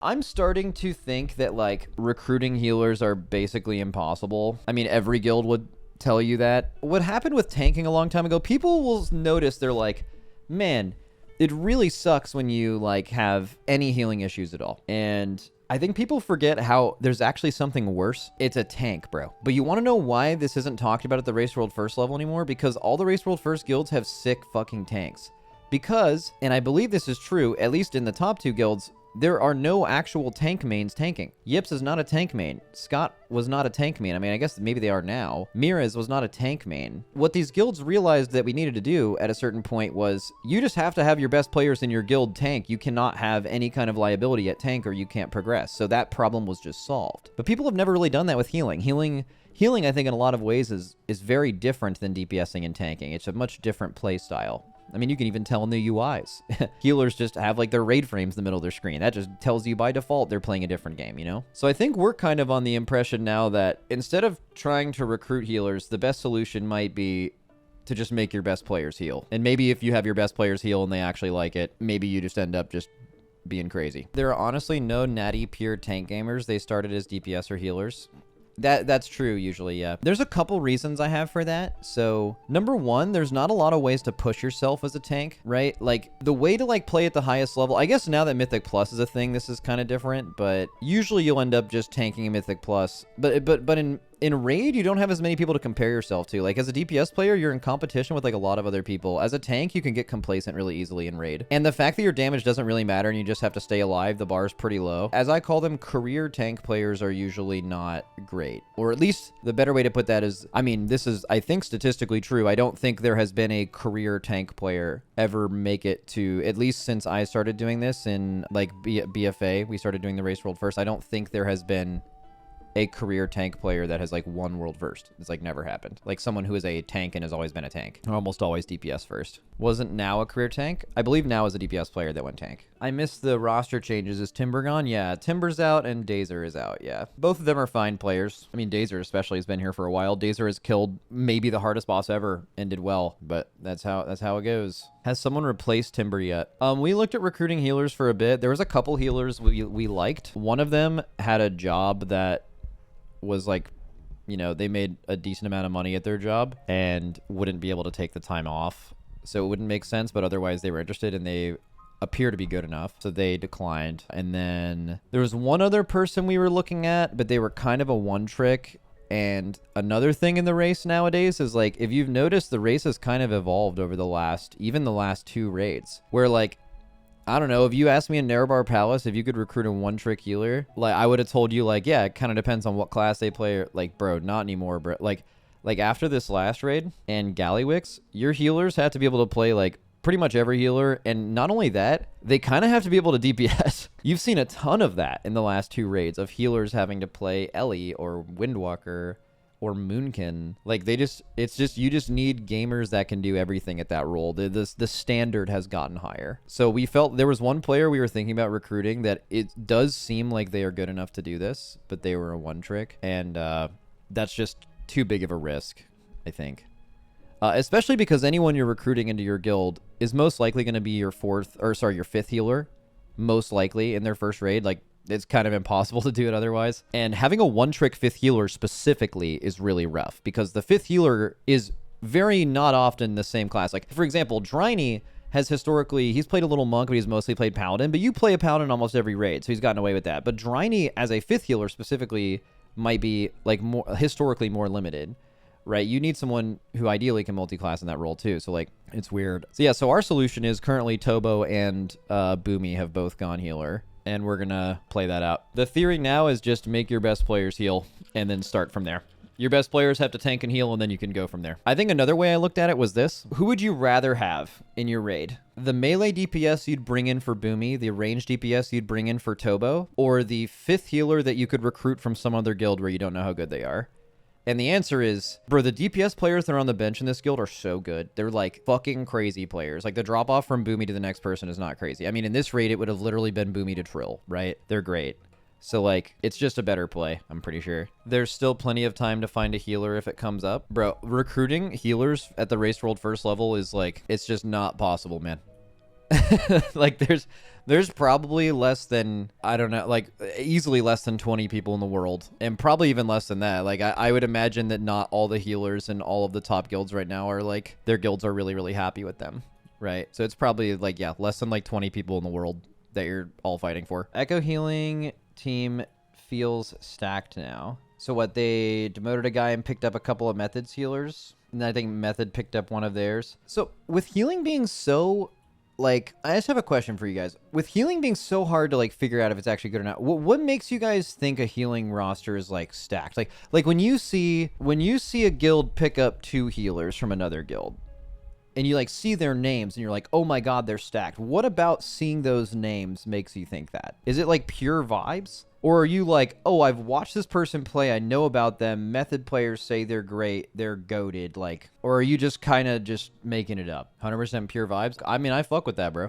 I'm starting to think that, like, recruiting healers are basically impossible. I mean, every guild would tell you that. What happened with tanking a long time ago, people will notice, they're like, man, it really sucks when you, like, have any healing issues at all. And I think people forget how there's actually something worse. It's a tank, bro. But you want to know why this isn't talked about at the Race World First level anymore? Because all the Race World First guilds have sick fucking tanks. Because, and I believe this is true, at least in the top 2 guilds, there are no actual tank mains tanking. Yips is not a tank main. Scott was not a tank main. I mean, I guess maybe they are now. Mirez was not a tank main. What these guilds realized that we needed to do at a certain point was, you just have to have your best players in your guild tank. You cannot have any kind of liability at tank or you can't progress. So that problem was just solved. But people have never really done that with healing. Healing, I think, in a lot of ways is very different than DPSing and tanking. It's a much different play style. I mean, you can even tell in the UIs. Healers just have, like, their raid frames in the middle of their screen. That just tells you by default they're playing a different game, you know? So I think we're kind of on the impression now that instead of trying to recruit healers, the best solution might be to just make your best players heal. And maybe if you have your best players heal and they actually like it, maybe you just end up just being crazy. There are honestly no natty pure tank gamers. They started as DPS or healers. That's true usually, yeah. There's a couple reasons I have for that. So, number one, there's not a lot of ways to push yourself as a tank, right? Like, the way to, like, play at the highest level, I guess now that Mythic Plus is a thing, this is kind of different, but usually you'll end up just tanking a Mythic Plus. But in Raid, you don't have as many people to compare yourself to. Like, as a DPS player, you're in competition with, like, a lot of other people. As a tank, you can get complacent really easily in Raid. And the fact that your damage doesn't really matter and you just have to stay alive, the bar is pretty low. As I call them, career tank players are usually not great. Or at least the better way to put that is, I mean, this is, I think, statistically true. I don't think there has been a career tank player ever make it to, at least since I started doing this in, like, BFA, we started doing the Race World First. I don't think there has been a career tank player that has, like, won world first. It's, like, never happened. Like, someone who is a tank and has always been a tank. Almost always DPS first. Wasn't Now a career tank? I believe Now is a DPS player that went tank. I missed the roster changes. Is Timber gone? Yeah, Timber's out and Dazer is out, yeah. Both of them are fine players. I mean, Dazer especially has been here for a while. Dazer has killed maybe the hardest boss ever and did well, but that's how it goes. Has someone replaced Timber yet? We looked at recruiting healers for a bit. There was a couple healers we liked. One of them had a job that was, like, you know, they made a decent amount of money at their job and wouldn't be able to take the time off. So it wouldn't make sense, but otherwise they were interested and they appear to be good enough. So they declined. And then there was one other person we were looking at, but they were kind of a one trick. And another thing in the race nowadays is, like, if you've noticed, the race has kind of evolved over the last 2 raids, where, like, I don't know, if you asked me in Narrowbar Palace if you could recruit a one-trick healer, like, I would have told you, like, yeah, it kind of depends on what class they play. Like, bro, not anymore, bro. Like after this last raid and Gallywix, your healers have to be able to play, like, pretty much every healer. And not only that, they kind of have to be able to DPS. You've seen a ton of that in the last 2 raids of healers having to play Ellie or Windwalker or Moonkin. Like, you just need gamers that can do everything at that role. The standard has gotten higher. So we felt there was one player we were thinking about recruiting that it does seem like they are good enough to do this, but they were a one trick. And that's just too big of a risk, I think. Especially because anyone you're recruiting into your guild is most likely going to be your 5th healer, most likely in their first raid. Like, it's kind of impossible to do it otherwise. And having a one-trick 5th healer specifically is really rough because the 5th healer is very not often the same class. Like, for example, Dryny has historically, he's played a little monk, but he's mostly played paladin, but you play a paladin almost every raid, so he's gotten away with that. But Dryny as a 5th healer specifically might be, like, more historically more limited, right? You need someone who ideally can multi-class in that role too, so, like, it's weird. So yeah, so our solution is currently Tobo and Boomy have both gone healer, and we're gonna play that out. The theory now is just make your best players heal and then start from there. Your best players have to tank and heal, and then you can go from there. I think another way I looked at it was this. Who would you rather have in your raid? The melee DPS you'd bring in for Boomy, the ranged DPS you'd bring in for Tobo, or the 5th healer that you could recruit from some other guild where you don't know how good they are? And the answer is, bro, the DPS players that are on the bench in this guild are so good. They're, like, fucking crazy players. Like, the drop-off from Boomy to the next person is not crazy. I mean, in this raid, it would have literally been Boomy to Trill, right? They're great. So, like, it's just a better play, I'm pretty sure. There's still plenty of time to find a healer if it comes up. Bro, recruiting healers at the Race World First level is, like, it's just not possible, man. Like there's probably less than, I don't know, like easily less than 20 people in the world, and probably even less than that. Like I would imagine that not all the healers in all of the top guilds right now are like, their guilds are really, really happy with them, right? So it's probably like, yeah, less than like 20 people in the world that you're all fighting for. Echo healing team feels stacked now. So what, they demoted a guy and picked up a couple of Method's healers, and I think Method picked up one of theirs. So with healing being so, like, I just have a question for you guys. With healing being so hard to like figure out if it's actually good or not, what makes you guys think a healing roster is like stacked? Like when you see a guild pick up 2 healers from another guild, and you like see their names and you're like, oh my god, they're stacked. What about seeing those names makes you think that? Is it like pure vibes? Or are you like, oh, I've watched this person play, I know about them, Method players say they're great, they're goated, like, or are you just kind of just making it up? 100% pure vibes? I mean, I fuck with that, bro.